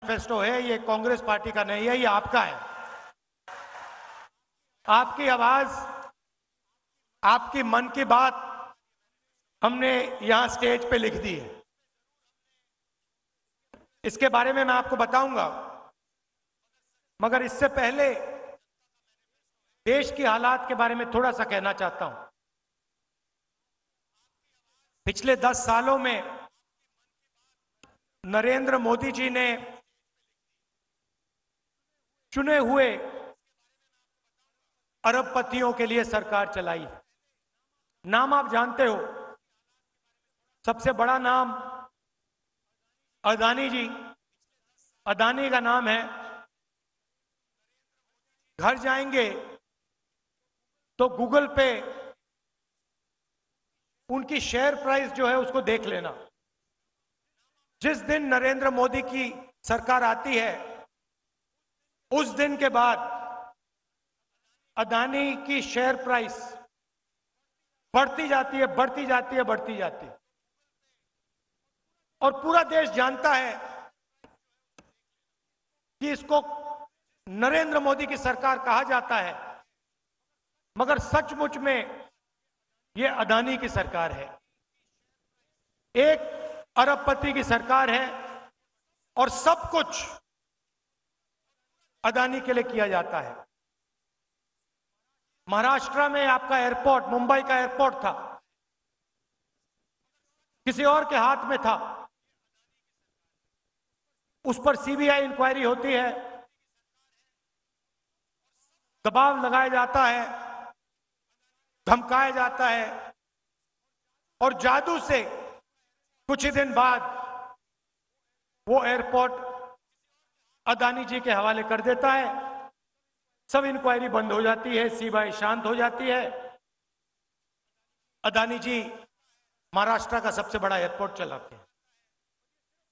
Manifesto है, ये Congress party का नहीं है, ये आपका है। आपकी आवाज, आपकी मन की बात हमने यहां स्टेज पे लिख दी है। इसके बारे में मैं आपको बताऊंगा, मगर इससे पहले देश की हालात के बारे में थोड़ा सा कहना चाहता हूं। पिछले 10 सालों में नरेंद्र मोदी जी ने चुने हुए अरबपतियों के लिए सरकार चलाई। नाम आप जानते हो, सबसे बड़ा नाम अदानी जी। अदानी का नाम है। घर जाएंगे तो गूगल पे उनकी शेयर प्राइस जो है उसको देख लेना। जिस दिन नरेंद्र मोदी की सरकार आती है, उस दिन के बाद अदानी की शेयर प्राइस बढ़ती जाती है, बढ़ती जाती है, बढ़ती जाती है। और पूरा देश जानता है कि इसको नरेंद्र मोदी की सरकार कहा जाता है, मगर सचमुच में यह अदानी की सरकार है। एक अरबपति की सरकार है और सब कुछ अदानी के लिए किया जाता है। महाराष्ट्र में आपका एयरपोर्ट, मुंबई का एयरपोर्ट था, किसी और के हाथ में था। उस पर सीबीआई इंक्वायरी होती है, दबाव लगाया जाता है, धमकाया जाता है, और जादू से कुछ ही दिन बाद वो एयरपोर्ट अदानी जी के हवाले कर देता है। सब इंक्वायरी बंद हो जाती है, सीबीआई शांत हो जाती है। अदानी जी महाराष्ट्र का सबसे बड़ा एयरपोर्ट चलाते हैं।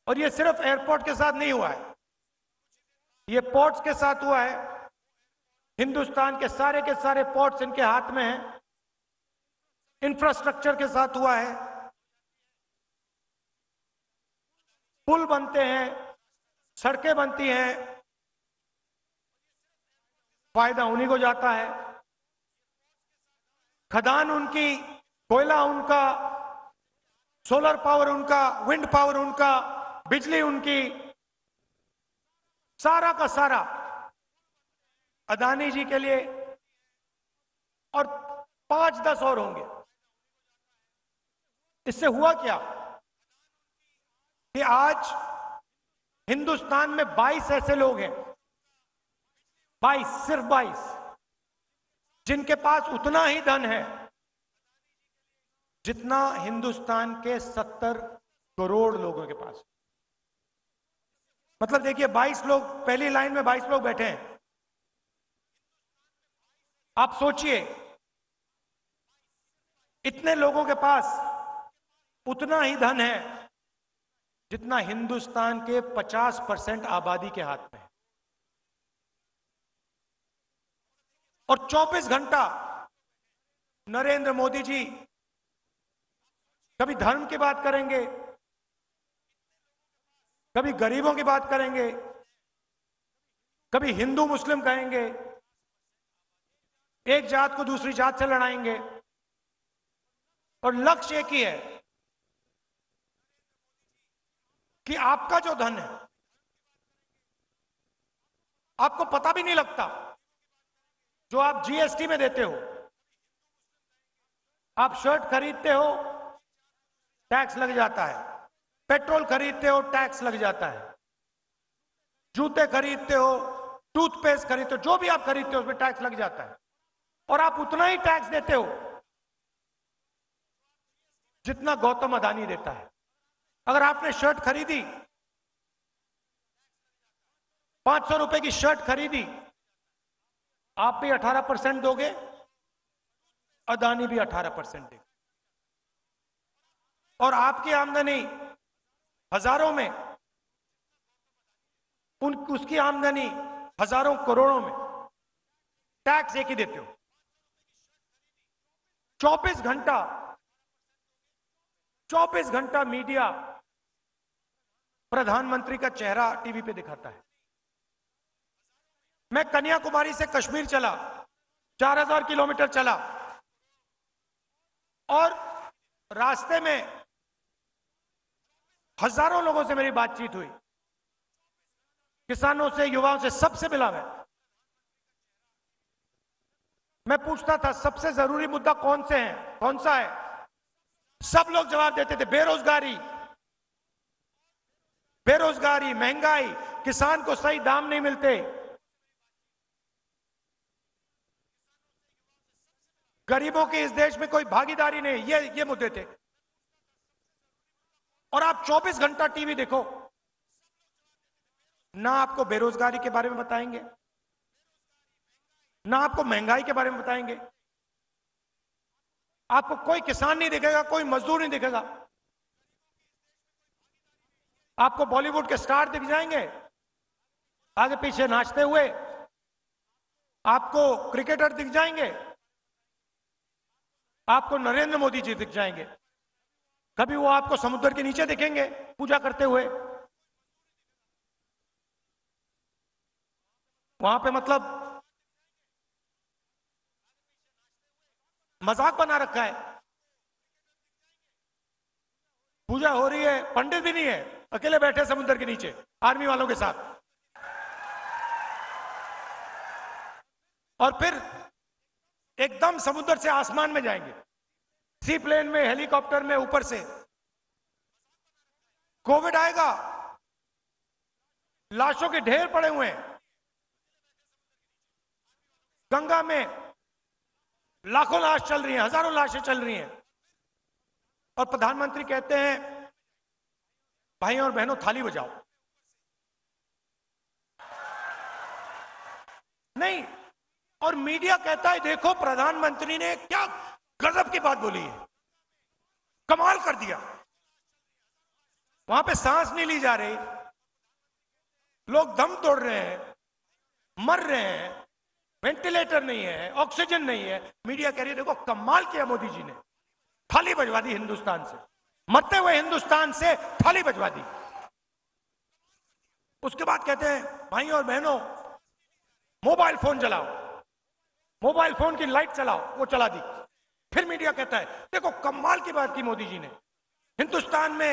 और ये सिर्फ एयरपोर्ट के साथ नहीं हुआ है, ये पोर्ट्स के साथ हुआ है। हिंदुस्तान के सारे पोर्ट्स इनके हाथ में हैं। इंफ्रास्ट्रक्चर के साथ हुआ है, पुल बनते हैं, सड़कें बनती हैं, फायदा उन्हीं को जाता है। खदान उनकी, कोयला उनका, सोलर पावर उनका, विंड पावर उनका, बिजली उनकी, सारा का सारा अदानी जी के लिए। और 5-10 और होंगे। इससे हुआ क्या कि आज हिंदुस्तान में 22 ऐसे लोग हैं, 22, सिर्फ 22, जिनके पास उतना ही धन है जितना हिंदुस्तान के 70 करोड़ लोगों के पास। मतलब देखिए, 22 लोग, पहली लाइन में 22 लोग बैठे हैं। आप सोचिए, इतने लोगों के पास उतना ही धन है जितना हिंदुस्तान के 50% आबादी के हाथ में है। और 24 घंटा नरेंद्र मोदी जी कभी धर्म की बात करेंगे, कभी गरीबों की बात करेंगे, कभी हिंदू मुस्लिम कहेंगे, एक जात को दूसरी जात से लड़ाएंगे। और लक्ष्य एक ही है कि आपका जो धन है, आपको पता भी नहीं लगता, जो आप जीएसटी में देते हो। आप शर्ट खरीदते हो, टैक्स लग जाता है। पेट्रोल खरीदते हो, टैक्स लग जाता है। जूते खरीदते हो, टूथपेस्ट खरीदते हो, जो भी आप खरीदते हो उसमें टैक्स लग जाता है। और आप उतना ही टैक्स देते हो जितना गौतम अदानी देता है। अगर आपने शर्ट खरीदी, 500 रुपए की शर्ट खरीदी, आप भी 18% दोगे, अदानी भी 18% देगा। और आपकी आमदनी हजारों में, उसकी आमदनी हजारों करोड़ों में, टैक्स एक ही देते हो। 24 घंटा मीडिया प्रधानमंत्री का चेहरा टीवी पे दिखाता है। मैं कन्याकुमारी से कश्मीर चला, 4000 किलोमीटर चला, और रास्ते में हजारों लोगों से मेरी बातचीत हुई, किसानों से, युवाओं से, सबसे मिला मैं पूछता था सबसे जरूरी मुद्दा कौन से हैं, कौन सा है? सब लोग जवाब देते थे बेरोजगारी, बेरोजगारी, महंगाई, किसान को सही दाम नहीं मिलते, गरीबों की इस देश में कोई भागीदारी नहीं, ये मुद्दे थे। और आप 24 घंटा टीवी देखो, ना आपको बेरोजगारी के बारे में बताएंगे, ना आपको महंगाई के बारे में बताएंगे, आपको कोई किसान नहीं दिखेगा, कोई मजदूर नहीं दिखेगा। आपको बॉलीवुड के स्टार दिख जाएंगे आगे पीछे नाचते हुए, आपको क्रिकेटर दिख जाएंगे, आपको नरेंद्र मोदी जी दिख जाएंगे, कभी वो आपको समुद्र के नीचे दिखेंगे पूजा करते हुए। वहां पे मतलब मजाक बना रखा है, पूजा हो रही है, पंडित भी नहीं है, अकेले बैठे समुद्र के नीचे आर्मी वालों के साथ। और फिर एकदम समुद्र से आसमान में जाएंगे, सी प्लेन में, हेलीकॉप्टर में, ऊपर से। कोविड आएगा, लाशों के ढेर पड़े हुए हैं, गंगा में लाखों लाश चल रही हैं, हजारों लाशें चल रही हैं, और प्रधानमंत्री कहते हैं भाइयों और बहनों थाली बजाओ। नहीं, और मीडिया कहता है देखो प्रधानमंत्री ने क्या गजब की बात बोली है, कमाल कर दिया। वहां पे सांस नहीं ली जा रही, लोग दम तोड़ रहे हैं, मर रहे हैं, वेंटिलेटर नहीं है, ऑक्सीजन नहीं है, मीडिया कह रही है देखो कमाल किया मोदी जी ने, थाली बजवा दी हिंदुस्तान से, मरते हुए हिंदुस्तान से थाली बजवा दी। उसके बाद कहते हैं भाइयों और बहनों मोबाइल फोन जलाओ, मोबाइल फोन की लाइट चलाओ, वो चला दी। फिर मीडिया कहता है देखो कमाल की बात की मोदी जी ने, हिंदुस्तान में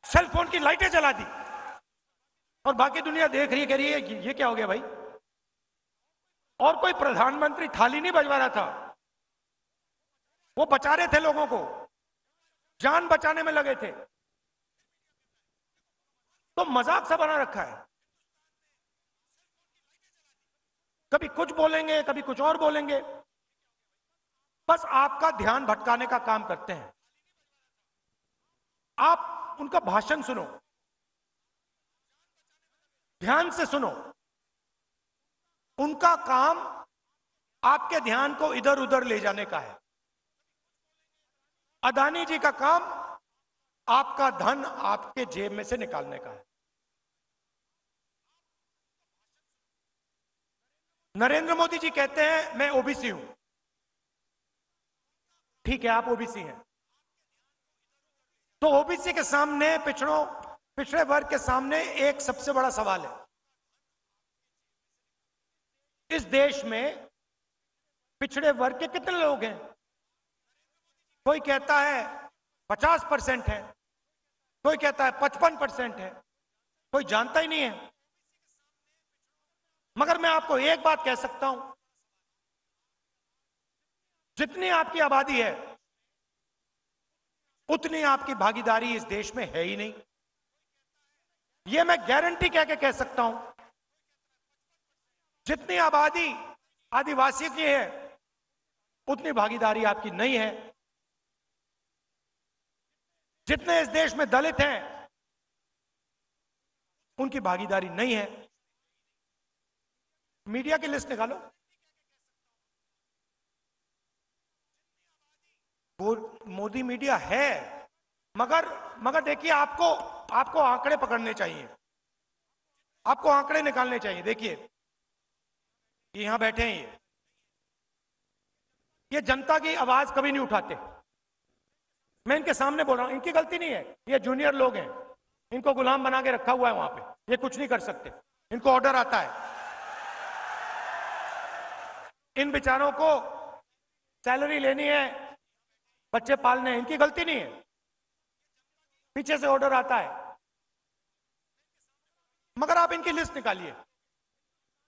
सेल फोन की लाइटें जला दी, और बाकी दुनिया देख रही है, कह रही है ये क्या हो गया भाई। और कोई प्रधानमंत्री थाली नहीं बजवा रहा था, वो बचा रहे थे लोगों को, जान बचाने में लगे थे। तो मजाक सा बना रखा है, कभी कुछ बोलेंगे, कभी कुछ और बोलेंगे, बस आपका ध्यान भटकाने का काम करते हैं। आप उनका भाषण सुनो, ध्यान से सुनो, उनका काम आपके ध्यान को इधर उधर ले जाने का है। अदानी जी का काम आपका धन आपके जेब में से निकालने का है। नरेंद्र मोदी जी कहते हैं मैं ओबीसी हूं, ठीक है आप ओबीसी हैं, तो ओबीसी के सामने, पिछड़े वर्ग के सामने एक सबसे बड़ा सवाल है, इस देश में पिछड़े वर्ग के कितने लोग हैं? कोई कहता है 50% है, कोई कहता है 55% है, कोई जानता ही नहीं है। मगर मैं आपको एक बात कह सकता हूं, जितनी आपकी आबादी है उतनी आपकी भागीदारी इस देश में है ही नहीं। यह मैं गारंटी कह सकता हूं, जितनी आबादी आदिवासी की है उतनी भागीदारी आपकी नहीं है। जितने इस देश में दलित हैं उनकी भागीदारी नहीं है। मीडिया की लिस्ट निकालो, वो मोदी मीडिया है, मगर देखिए आपको आंकड़े पकड़ने चाहिए, आपको आंकड़े निकालने चाहिए। देखिए यहां बैठे हैं, ये जनता की आवाज कभी नहीं उठाते। मैं इनके सामने बोल रहा हूं, इनकी गलती नहीं है, ये जूनियर लोग हैं, इनको गुलाम बना के रखा हुआ है वहां पे, ये कुछ नहीं कर सकते, इनको ऑर्डर आता है। इन बेचारों को सैलरी लेनी है, बच्चे पालने हैं, इनकी गलती नहीं है, पीछे से ऑर्डर आता है। मगर आप इनकी लिस्ट निकालिए,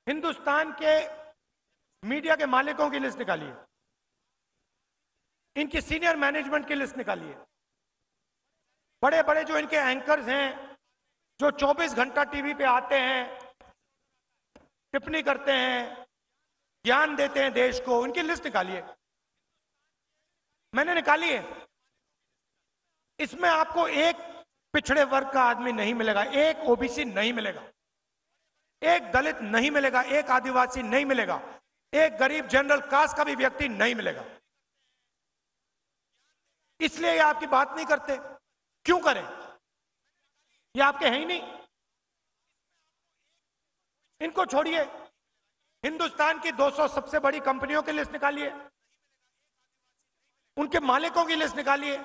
हिंदुस्तान के मीडिया के मालिकों की लिस्ट निकालिए, इनकी सीनियर मैनेजमेंट की लिस्ट निकालिए, बड़े बड़े जो इनके एंकर्स हैं, जो 24 घंटा टीवी पे आते हैं, टिप्पणी करते हैं, ज्ञान देते हैं देश को, उनकी लिस्ट निकालिए। मैंने निकाली है। इसमें आपको एक पिछड़े वर्ग का आदमी नहीं मिलेगा, एक ओबीसी नहीं मिलेगा, एक दलित नहीं मिलेगा, एक आदिवासी नहीं मिलेगा, एक गरीब जनरल कास्ट का भी व्यक्ति नहीं मिलेगा। इसलिए ये आपकी बात नहीं करते। क्यों करें? ये आपके हैं ही नहीं। इनको छोड़िए, हिंदुस्तान की 200 सबसे बड़ी कंपनियों की लिस्ट निकालिए, उनके मालिकों की लिस्ट निकालिए।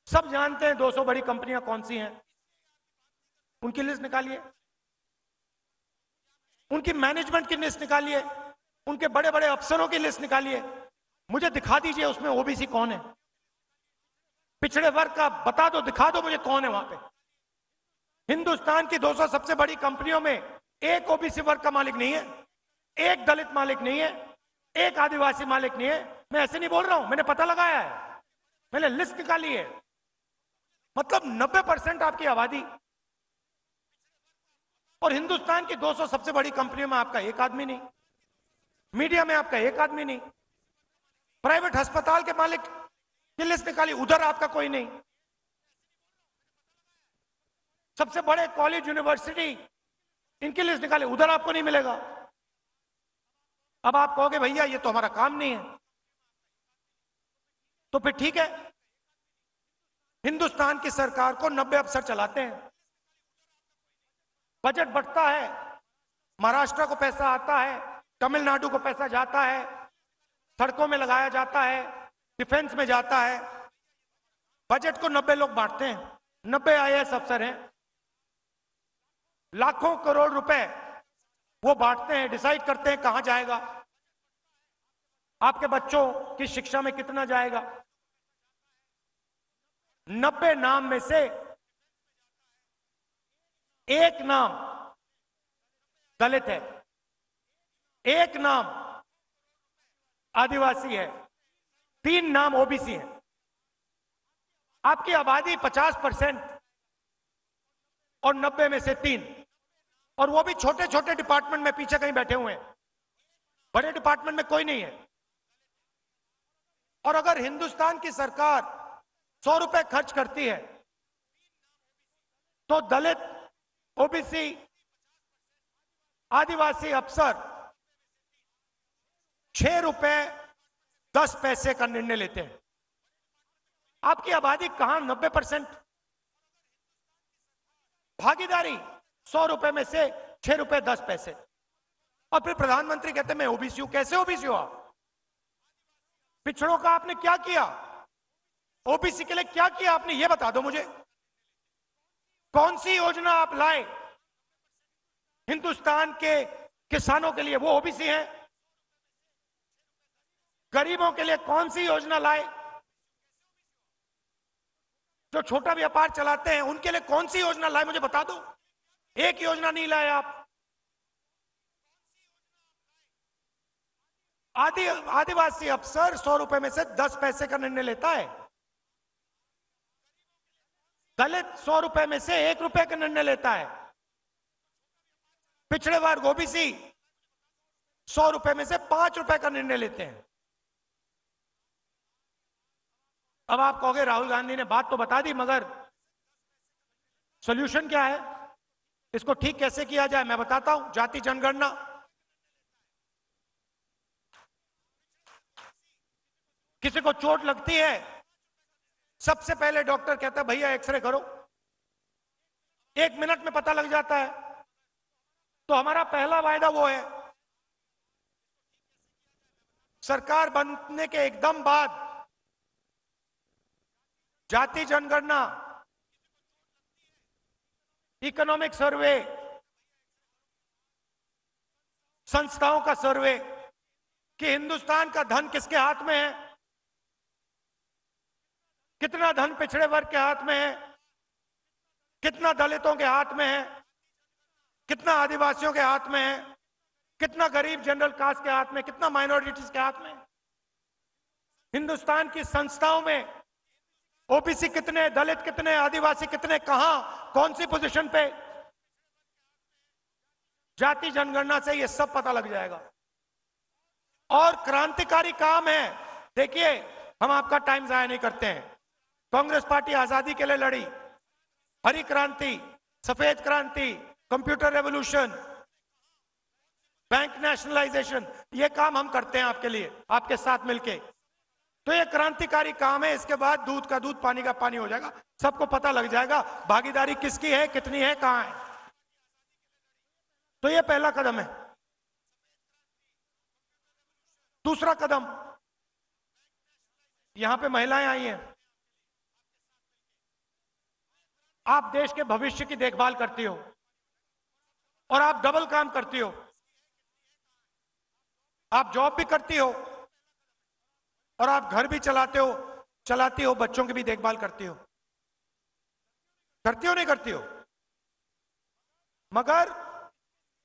सब जानते हैं 200 बड़ी कंपनियां कौन सी हैं, उनकी लिस्ट निकालिए, उनकी मैनेजमेंट की लिस्ट निकालिए, उनके बड़े बड़े अफसरों की लिस्ट निकालिए। मुझे दिखा दीजिए उसमें ओबीसी कौन है, पिछड़े वर्ग का बता दो, दिखा दो मुझे कौन है वहां पे। हिंदुस्तान की 200 सबसे बड़ी कंपनियों में एक ओबीसी वर्ग का मालिक नहीं है, एक दलित मालिक नहीं है, एक आदिवासी मालिक नहीं है। मैं ऐसे नहीं बोल रहा हूं, मैंने पता लगाया है, मैंने लिस्ट निकाली है। मतलब 90% आपकी आबादी, और हिंदुस्तान की 200 सबसे बड़ी कंपनियों में आपका एक आदमी नहीं, मीडिया में आपका एक आदमी नहीं, प्राइवेट अस्पताल के मालिक की लिस्ट निकाली, उधर आपका कोई नहीं, सबसे बड़े कॉलेज यूनिवर्सिटी इनकी लिस्ट निकाली, उधर आपको नहीं मिलेगा। अब आप कहोगे भैया ये तो हमारा काम नहीं है, तो फिर ठीक है, हिंदुस्तान की सरकार को 90 अफसर चलाते हैं, बजट बढ़ता है, महाराष्ट्र को पैसा आता है, तमिलनाडु को पैसा जाता है, सड़कों में लगाया जाता है, डिफेंस में जाता है, बजट को 90 लोग बांटते हैं, 90 आईएएस अफसर हैं, लाखों करोड़ रुपए वो बांटते हैं, डिसाइड करते हैं कहां जाएगा, आपके बच्चों की शिक्षा में कितना जाएगा। 90 नाम में से एक नाम दलित है, एक नाम आदिवासी है, 3 नाम ओबीसी है। आपकी आबादी 50% और 90 में से 3, और वो भी छोटे छोटे डिपार्टमेंट में पीछे कहीं बैठे हुए हैं, बड़े डिपार्टमेंट में कोई नहीं है। और अगर हिंदुस्तान की सरकार 100 रुपए खर्च करती है तो दलित, ओबीसी, आदिवासी अफसर 6 रुपए 10 पैसे का निर्णय लेते हैं। आपकी आबादी कहां 90%, भागीदारी 100 रुपए में से 6 रुपए 10 पैसे। और फिर प्रधानमंत्री कहते हैं मैं ओबीसी हूं। कैसे ओबीसी हो आप? पिछड़ों का आपने क्या किया? ओबीसी के लिए क्या किया आपने, ये बता दो मुझे। कौन सी योजना आप लाए हिंदुस्तान के किसानों के लिए, वो ओबीसी हैं? गरीबों के लिए कौन सी योजना लाए? जो छोटा व्यापार चलाते हैं उनके लिए कौन सी योजना लाए, मुझे बता दो। एक योजना नहीं लाए आप। आदिवासी अफसर 100 रुपए में से 10 पैसे का निर्णय लेता है, दलित 100 रुपए में से 1 रुपए का निर्णय लेता है, पिछड़े वर्ग ओबीसी 100 रुपए में से 5 रुपए का निर्णय लेते हैं। अब आप कहोगे राहुल गांधी ने बात तो बता दी, मगर सॉल्यूशन क्या है, इसको ठीक कैसे किया जाए? मैं बताता हूं। जाति जनगणना, किसी को चोट लगती है, सबसे पहले डॉक्टर कहता है भैया एक्सरे करो, 1 मिनट में पता लग जाता है। तो हमारा पहला वायदा वो है, सरकार बनने के एकदम बाद जाति जनगणना इकोनॉमिक सर्वे, संस्थाओं का सर्वे कि हिंदुस्तान का धन किसके हाथ में है, कितना धन पिछड़े वर्ग के हाथ में है, कितना दलितों के हाथ में है, कितना आदिवासियों के हाथ में है, कितना गरीब जनरल कास्ट के हाथ में, कितना माइनॉरिटीज के हाथ में। हिंदुस्तान की संस्थाओं में ओबीसी कितने, दलित कितने, आदिवासी कितने, कहां, कौन सी पोजीशन पे, जाति जनगणना से ये सब पता लग जाएगा। और क्रांतिकारी काम है। देखिए, हम आपका टाइम जाया नहीं करते हैं। कांग्रेस पार्टी आजादी के लिए लड़ी, हरी क्रांति, सफेद क्रांति, कंप्यूटर रेवोल्यूशन, बैंक नेशनलाइजेशन, ये काम हम करते हैं आपके लिए, आपके साथ मिलके। तो ये क्रांतिकारी काम है। इसके बाद दूध का दूध, पानी का पानी हो जाएगा, सबको पता लग जाएगा भागीदारी किसकी है, कितनी है, कहां है। तो ये पहला कदम है। दूसरा कदम, यहां पे महिलाएं आई हैं। आप देश के भविष्य की देखभाल करती हो और आप डबल काम करती हो। आप जॉब भी करती हो और आप घर भी चलाती हो, बच्चों की भी देखभाल करती हो। करती हो, नहीं करती हो? मगर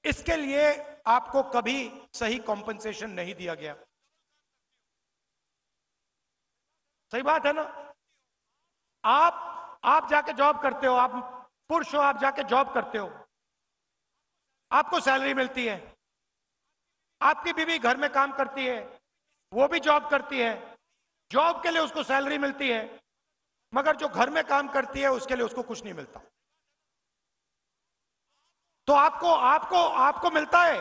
इसके लिए आपको कभी सही कॉम्पनसेशन नहीं दिया गया। सही बात है ना? आप जाके जॉब करते हो, आप पुरुष हो, आप जाके जॉब करते हो, आपको सैलरी मिलती है। आपकी बीवी घर में काम करती है, वो भी जॉब करती है, जॉब के लिए उसको सैलरी मिलती है। मगर जो घर में काम करती है उसके लिए उसको कुछ नहीं मिलता। तो आपको मिलता है,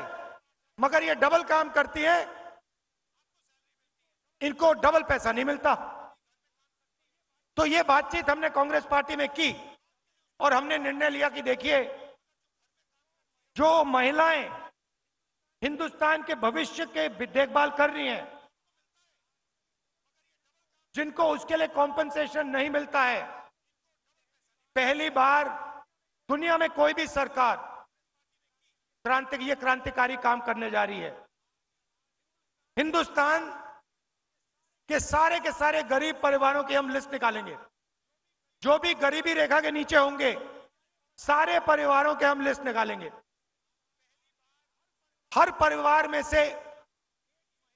मगर ये डबल काम करती है, इनको डबल पैसा नहीं मिलता। तो ये बातचीत हमने कांग्रेस पार्टी में की और हमने निर्णय लिया कि देखिए, जो महिलाएं हिंदुस्तान के भविष्य के देखभाल कर रही हैं, जिनको उसके लिए कॉम्पनसेशन नहीं मिलता है, पहली बार दुनिया में कोई भी सरकार ये क्रांतिकारी काम करने जा रही है। हिंदुस्तान के सारे गरीब परिवारों की हम लिस्ट निकालेंगे। जो भी गरीबी रेखा के नीचे होंगे, सारे परिवारों के हम लिस्ट निकालेंगे। हर परिवार में से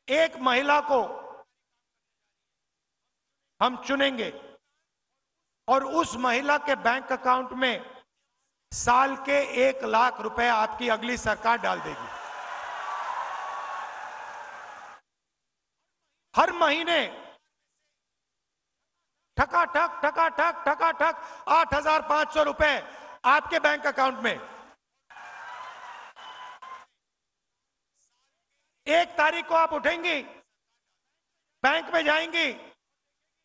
एक महिला को हम चुनेंगे और उस महिला के बैंक अकाउंट में साल के 1 लाख रुपए आपकी अगली सरकार डाल देगी। हर महीने ठकाठक 8,500 रुपए आपके बैंक अकाउंट में। 1 तारीख को आप उठेंगी, बैंक में जाएंगी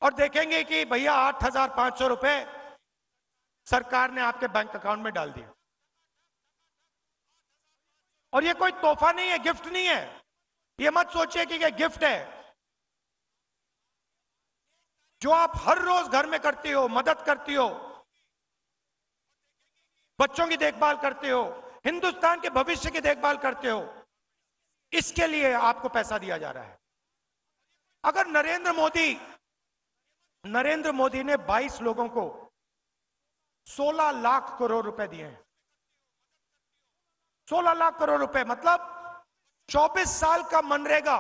और देखेंगे कि भैया 8,500 रुपए सरकार ने आपके बैंक अकाउंट में डाल दिया। और ये कोई तोहफा नहीं है, गिफ्ट नहीं है। ये मत सोचिए कि ये गिफ्ट है। जो आप हर रोज घर में करती हो, मदद करती हो, बच्चों की देखभाल करते हो, हिंदुस्तान के भविष्य की देखभाल करते हो, इसके लिए आपको पैसा दिया जा रहा है। अगर नरेंद्र मोदी ने 22 लोगों को 16 लाख करोड़ रुपए दिए हैं। 16 लाख करोड़ रुपए मतलब 24 साल का मनरेगा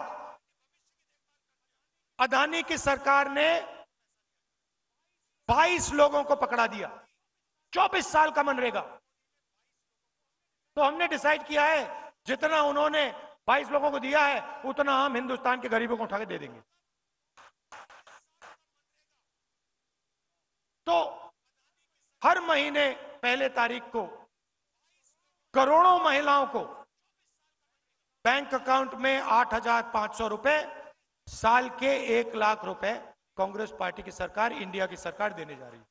अदानी की सरकार ने 22 लोगों को पकड़ा दिया। 24 साल का मनरेगा। तो हमने डिसाइड किया है, जितना उन्होंने 22 लोगों को दिया है, उतना हम हिंदुस्तान के गरीबों को उठा के दे देंगे। तो हर महीने पहले तारीख को करोड़ों महिलाओं को बैंक अकाउंट में 8,500 रुपए, साल के 1 लाख रुपए कांग्रेस पार्टी की सरकार, इंडिया की सरकार देने जा रही है।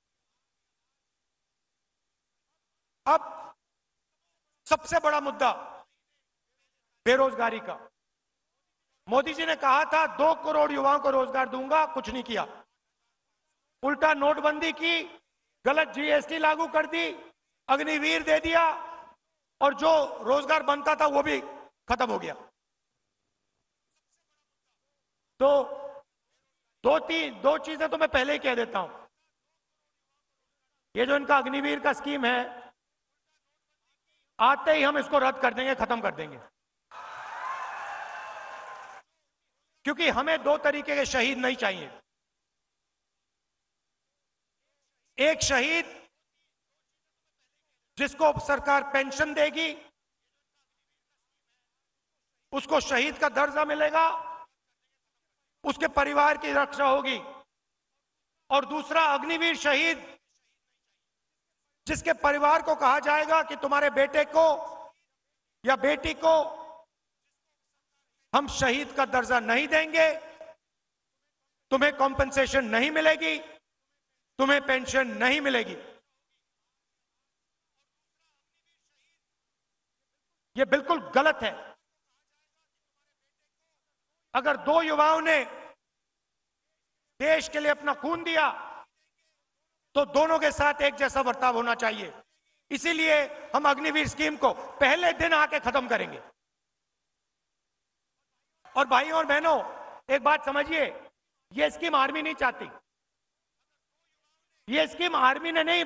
अब सबसे बड़ा मुद्दा बेरोजगारी का। मोदी जी ने कहा था 2 करोड़ युवाओं को रोजगार दूंगा, कुछ नहीं किया। उल्टा नोटबंदी की, गलत जीएसटी लागू कर दी, अग्निवीर दे दिया और जो रोजगार बनता था वो भी खत्म हो गया। तो दो चीजें तो मैं पहले ही कह देता हूं। ये जो इनका अग्निवीर का स्कीम है, आते ही हम इसको रद्द कर देंगे, खत्म कर देंगे। क्योंकि हमें दो तरीके के शहीद नहीं चाहिए। एक शहीद जिसको सरकार पेंशन देगी, उसको शहीद का दर्जा मिलेगा, उसके परिवार की रक्षा होगी। और दूसरा अग्निवीर शहीद जिसके परिवार को कहा जाएगा कि तुम्हारे बेटे को या बेटी को हम शहीद का दर्जा नहीं देंगे, तुम्हें कॉम्पेंसेशन नहीं मिलेगी, तुम्हें पेंशन नहीं मिलेगी। यह बिल्कुल गलत है। अगर दो युवाओं ने देश के लिए अपना खून दिया तो दोनों के साथ एक जैसा बर्ताव होना चाहिए। इसीलिए हम अग्निवीर स्कीम को पहले दिन आके खत्म करेंगे। और भाइयों और बहनों, एक बात समझिए, यह स्कीम आर्मी नहीं चाहती। यह स्कीम आर्मी ने नहीं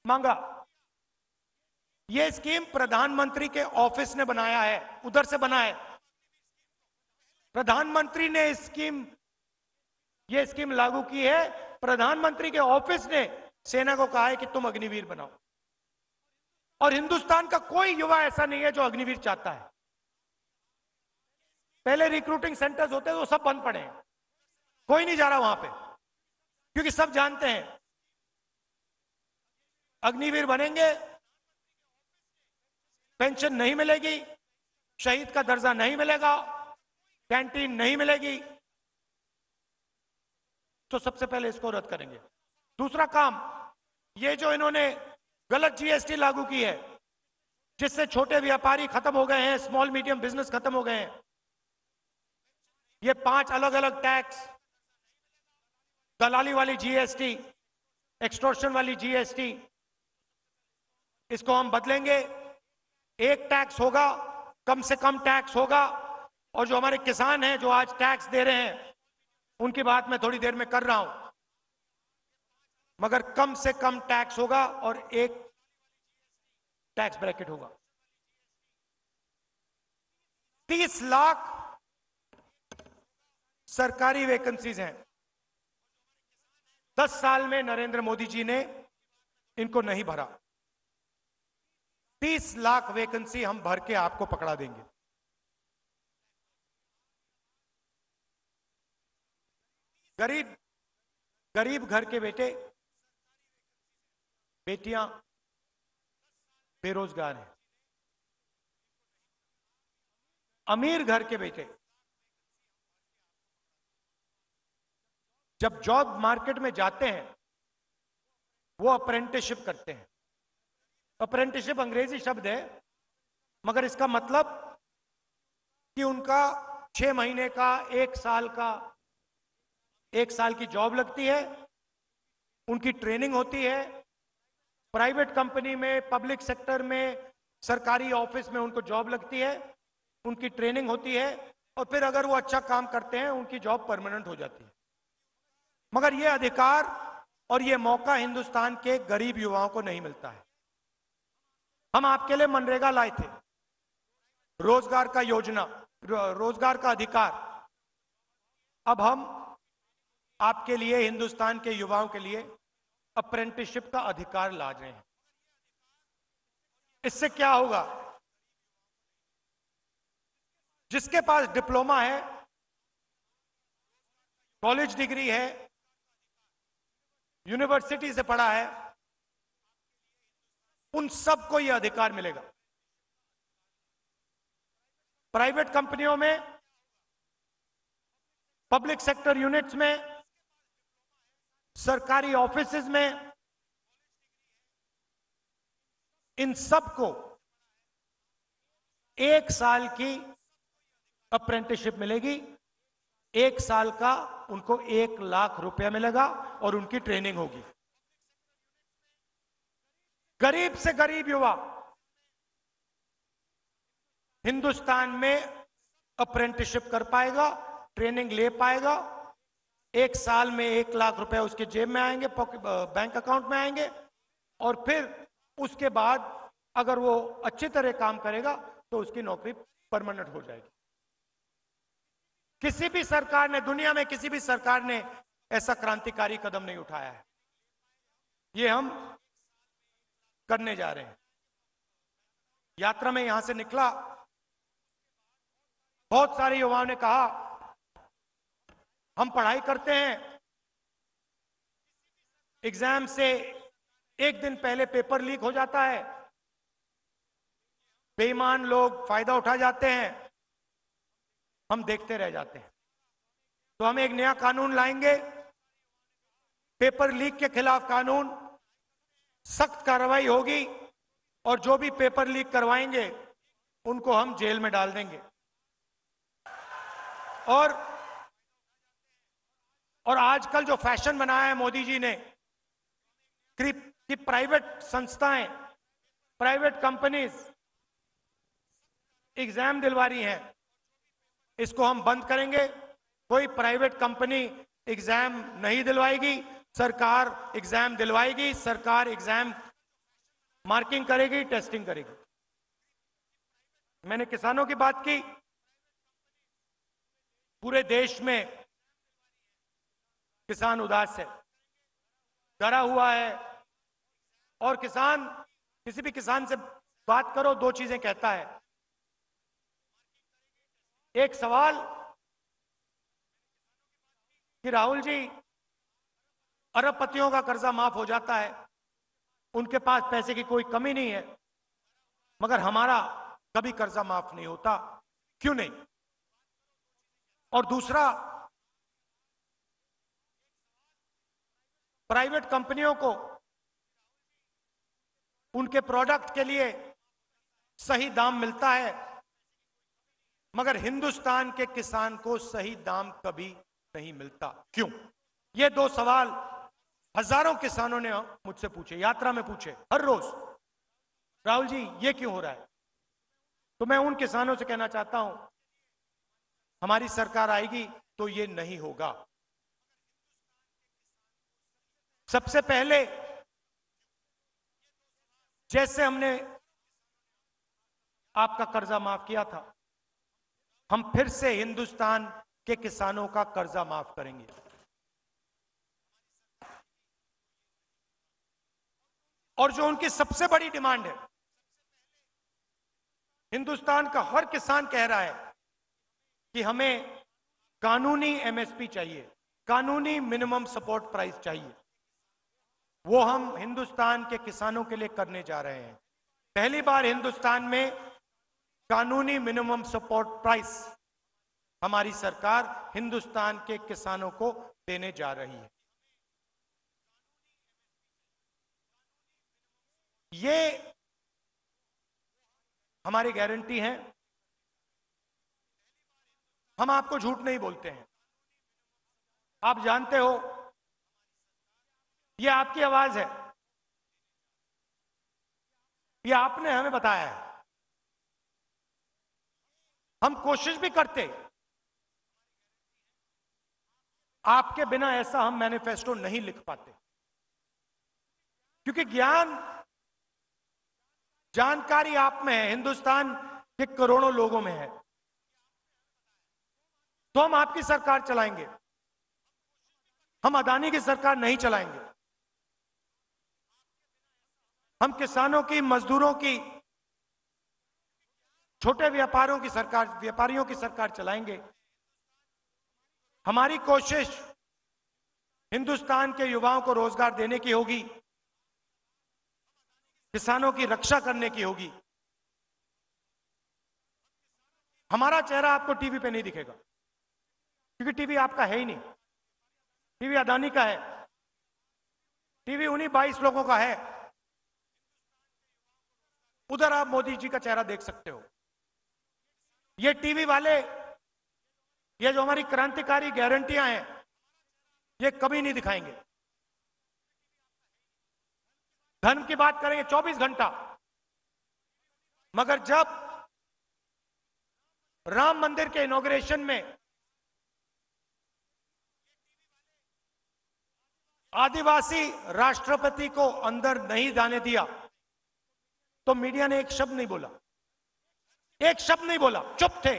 मांगा, यह स्कीम प्रधानमंत्री के ऑफिस ने बनाया है, उधर से बना है। प्रधानमंत्री ने यह स्कीम लागू की है। प्रधानमंत्री के ऑफिस ने सेना को कहा है कि तुम अग्निवीर बनाओ। और हिंदुस्तान का कोई युवा ऐसा नहीं है जो अग्निवीर चाहता है। पहले रिक्रूटिंग सेंटर्स होते थे, वो सब बंद पड़े हैं, कोई नहीं जा रहा वहां पे, क्योंकि सब जानते हैं अग्निवीर बनेंगे, पेंशन नहीं मिलेगी, शहीद का दर्जा नहीं मिलेगा, कैंटीन नहीं मिलेगी। तो सबसे पहले इसको रद्द करेंगे। दूसरा काम, ये जो इन्होंने गलत जीएसटी लागू की है, जिससे छोटे व्यापारी खत्म हो गए हैं, स्मॉल मीडियम बिजनेस खत्म हो गए हैं। ये 5 अलग अलग टैक्स, दलाली वाली जीएसटी, एक्सटॉर्शन वाली जीएसटी, इसको हम बदलेंगे। एक टैक्स होगा, कम से कम टैक्स होगा। और जो हमारे किसान हैं जो आज टैक्स दे रहे हैं, उनकी बात मैं थोड़ी देर में कर रहा हूं, मगर कम से कम टैक्स होगा और एक टैक्स ब्रैकेट होगा। 30 लाख सरकारी वैकेंसीज हैं। 10 साल में नरेंद्र मोदी जी ने इनको नहीं भरा। 30 लाख वैकेंसी हम भर के आपको पकड़ा देंगे। गरीब घर के बेटे बेटियां बेरोजगार हैं। अमीर घर के बेटे जब जॉब मार्केट में जाते हैं, वो अप्रेंटिसशिप करते हैं। अप्रेंटिसशिप अंग्रेजी शब्द है, मगर इसका मतलब कि उनका 6 महीने का, 1 साल की जॉब लगती है, उनकी ट्रेनिंग होती है। प्राइवेट कंपनी में, पब्लिक सेक्टर में, सरकारी ऑफिस में उनको जॉब लगती है, उनकी ट्रेनिंग होती है, और फिर अगर वो अच्छा काम करते हैं, उनकी जॉब परमानेंट हो जाती है। मगर ये अधिकार और ये मौका हिंदुस्तान के गरीब युवाओं को नहीं मिलता है। हम आपके लिए मनरेगा लाए थे, रोजगार का योजना, रोजगार का अधिकार। अब हम आपके लिए, हिंदुस्तान के युवाओं के लिए अप्रेंटिसशिप का अधिकार ला रहे हैं। इससे क्या होगा? जिसके पास डिप्लोमा है, कॉलेज डिग्री है, यूनिवर्सिटी से पढ़ा है, उन सबको यह अधिकार मिलेगा। प्राइवेट कंपनियों में, पब्लिक सेक्टर यूनिट्स में, सरकारी ऑफिसेज में, इन सबको 1 साल की अप्रेंटिसशिप मिलेगी। 1 साल का उनको 1 लाख रुपया मिलेगा और उनकी ट्रेनिंग होगी। गरीब से गरीब युवा हिंदुस्तान में अप्रेंटिसशिप कर पाएगा, ट्रेनिंग ले पाएगा। 1 साल में 1 लाख रुपए उसके जेब में आएंगे, बैंक अकाउंट में आएंगे, और फिर उसके बाद अगर वो अच्छी तरह काम करेगा तो उसकी नौकरी परमानेंट हो जाएगी। किसी भी सरकार ने, दुनिया में किसी भी सरकार ने ऐसा क्रांतिकारी कदम नहीं उठाया है। ये हम करने जा रहे हैं। यात्रा में यहां से निकला, बहुत सारे युवाओं ने कहा हम पढ़ाई करते हैं, एग्जाम से 1 दिन पहले पेपर लीक हो जाता है, बेईमान लोग फायदा उठा जाते हैं, हम देखते रह जाते हैं। तो हम एक नया कानून लाएंगे, पेपर लीक के खिलाफ कानून, सख्त कार्रवाई होगी, और जो भी पेपर लीक करवाएंगे उनको हम जेल में डाल देंगे। और आजकल जो फैशन बनाया है मोदी जी ने कि प्राइवेट संस्थाएं, प्राइवेट कंपनीज एग्जाम दिलवा रही हैं, इसको हम बंद करेंगे। कोई प्राइवेट कंपनी एग्जाम नहीं दिलवाएगी, सरकार एग्जाम दिलवाएगी, सरकार एग्जाम मार्किंग करेगी, टेस्टिंग करेगी। मैंने किसानों की बात की, पूरे देश में किसान उदास है, डरा हुआ है, और किसान, किसी भी किसान से बात करो 2 चीजें कहता है। एक सवाल कि राहुल जी, अरबपतियों का कर्जा माफ हो जाता है, उनके पास पैसे की कोई कमी नहीं है, मगर हमारा कभी कर्जा माफ नहीं होता, क्यों नहीं? और दूसरा, प्राइवेट कंपनियों को उनके प्रोडक्ट के लिए सही दाम मिलता है, मगर हिंदुस्तान के किसान को सही दाम कभी नहीं मिलता, क्यों? ये 2 सवाल हजारों किसानों ने मुझसे पूछे, यात्रा में पूछे, हर रोज, राहुल जी ये क्यों हो रहा है? तो मैं उन किसानों से कहना चाहता हूं, हमारी सरकार आएगी तो ये नहीं होगा। सबसे पहले जैसे हमने आपका कर्जा माफ किया था, हम फिर से हिंदुस्तान के किसानों का कर्जा माफ करेंगे। और जो उनकी सबसे बड़ी डिमांड है, हिंदुस्तान का हर किसान कह रहा है कि हमें कानूनी एमएसपी चाहिए, कानूनी मिनिमम सपोर्ट प्राइस चाहिए। वो हम हिंदुस्तान के किसानों के लिए करने जा रहे हैं। पहली बार हिंदुस्तान में कानूनी मिनिमम सपोर्ट प्राइस हमारी सरकार हिंदुस्तान के किसानों को देने जा रही है। ये हमारी गारंटी है, हम आपको झूठ नहीं बोलते हैं। आप जानते हो, ये आपकी आवाज है, ये आपने हमें बताया है। हम कोशिश भी करते, आपके बिना ऐसा हम मैनिफेस्टो नहीं लिख पाते, क्योंकि ज्ञान, जानकारी आप में है, हिंदुस्तान के करोड़ों लोगों में है। तो हम आपकी सरकार चलाएंगे, हम अदानी की सरकार नहीं चलाएंगे। हम किसानों की, मजदूरों की, छोटे व्यापारियों की सरकार चलाएंगे। हमारी कोशिश हिंदुस्तान के युवाओं को रोजगार देने की होगी, किसानों की रक्षा करने की होगी। हमारा चेहरा आपको टीवी पे नहीं दिखेगा, क्योंकि टीवी आपका है ही नहीं, टीवी अदानी का है, टीवी उन्हीं 22 लोगों का है। उधर आप मोदी जी का चेहरा देख सकते हो। ये टीवी वाले, ये जो हमारी क्रांतिकारी गारंटियां हैं, ये कभी नहीं दिखाएंगे। धर्म की बात करेंगे 24 घंटा, मगर जब राम मंदिर के इनॉग्रेशन में आदिवासी राष्ट्रपति को अंदर नहीं जाने दिया तो मीडिया ने एक शब्द नहीं बोला, एक शब्द नहीं बोला, चुप थे।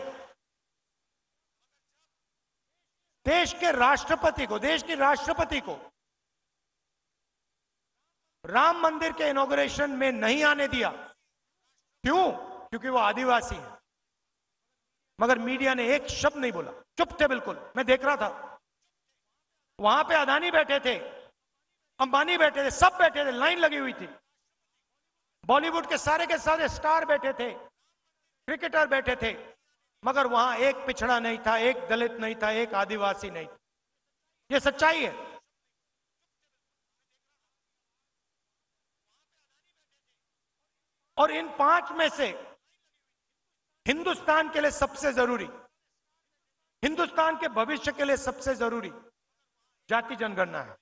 देश के राष्ट्रपति को, देश की राष्ट्रपति को राम मंदिर के इनॉग्रेशन में नहीं आने दिया। क्यों? क्योंकि वो आदिवासी है। मगर मीडिया ने एक शब्द नहीं बोला, चुप थे बिल्कुल। मैं देख रहा था, वहां पे अदानी बैठे थे, अंबानी बैठे थे, सब बैठे थे, लाइन लगी हुई थी। बॉलीवुड के सारे स्टार बैठे थे, क्रिकेटर बैठे थे, मगर वहां एक पिछड़ा नहीं था, एक दलित नहीं था, एक आदिवासी नहीं था। यह सच्चाई है। और इन 5 में से हिंदुस्तान के लिए सबसे जरूरी, हिंदुस्तान के भविष्य के लिए सबसे जरूरी जाति जनगणना है।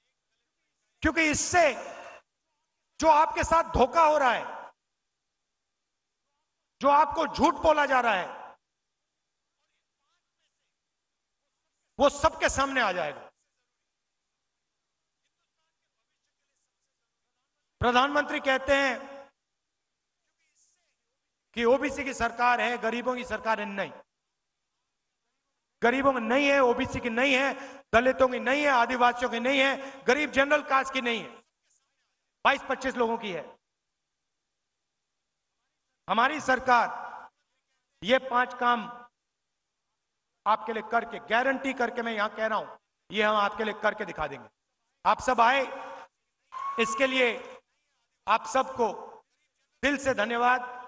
क्योंकि इससे जो आपके साथ धोखा हो रहा है, जो आपको झूठ बोला जा रहा है, वो सबके सामने आ जाएगा। प्रधानमंत्री कहते हैं कि ओबीसी की सरकार है, गरीबों की सरकार है। नहीं, गरीबों की नहीं है, ओबीसी की नहीं है, दलितों की नहीं है, आदिवासियों की नहीं है, गरीब जनरल कास्ट की नहीं है, 22-25 लोगों की है। हमारी सरकार ये 5 काम आपके लिए करके, गारंटी करके मैं यहां कह रहा हूं, ये हम आपके लिए करके दिखा देंगे। आप सब आए, इसके लिए आप सबको दिल से धन्यवाद।